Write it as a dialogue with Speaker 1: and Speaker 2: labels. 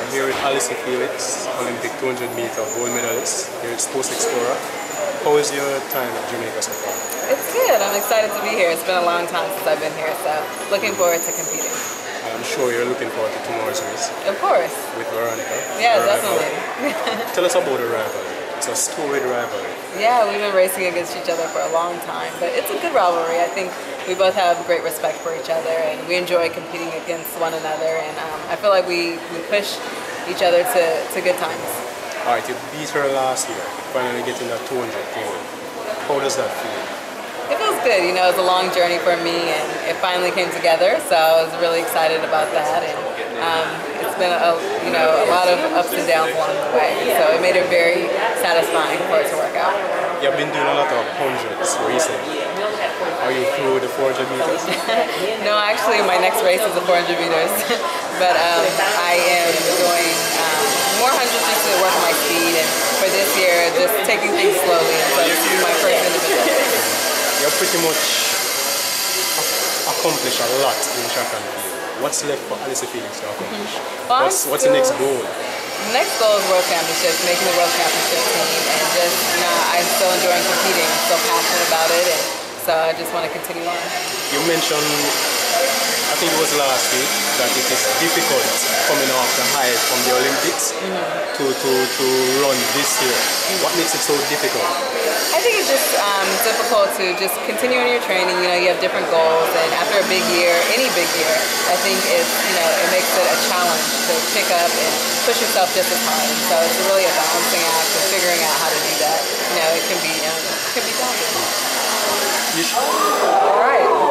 Speaker 1: here with Alicia Felix, Olympic 200 meter gold medalist here at Sports Explorer. How is your time at Jamaica so far?
Speaker 2: It's good. I'm excited to be here. It's been a long time since I've been here, so looking forward to competing.
Speaker 1: I'm sure you're looking forward to tomorrow's race.
Speaker 2: Of course.
Speaker 1: With Veronica.
Speaker 2: Yeah, definitely.
Speaker 1: Tell us about the rivalry. It's a storied rivalry.
Speaker 2: Yeah, we've been racing against each other for a long time, but it's a good rivalry. I think we both have great respect for each other, and we enjoy competing against one another, and I feel like we push each other to good times.
Speaker 1: All right, you beat her last year, finally getting that 200 gold. How does that feel?
Speaker 2: It feels good. You know, it was a long journey for me, and it finally came together, so I was really excited about that, and it's been a lot of ups and downs along the way, so it made it very satisfying for it to work out.
Speaker 1: You've been doing a lot of hundreds recently. Are you through the 400 meters?
Speaker 2: No, actually my next race is the 400 meters, but I am doing more hundreds just to work my speed, and for this year just taking things slowly, so this is my first individual race.
Speaker 1: You're pretty much accomplished a lot in track and field. What's left for Alicia Felix to accomplish?
Speaker 2: Well,
Speaker 1: what's the next goal?
Speaker 2: The next goal is World Championships, making the World Championship team, and just, I'm still enjoying competing, I'm still passionate about it, and so I just want to continue on.
Speaker 1: You mentioned, I think it was last week, that it is difficult coming off the high from the Olympics to run this year. What makes it so difficult?
Speaker 2: I think it's just difficult to just continue on your training. You know, you have different goals, and after a big year, any big year, I think it makes it a challenge to pick up and push yourself just as hard. And so it's really a balancing act of figuring out how to do that. You know, it can be daunting.
Speaker 1: All
Speaker 2: right.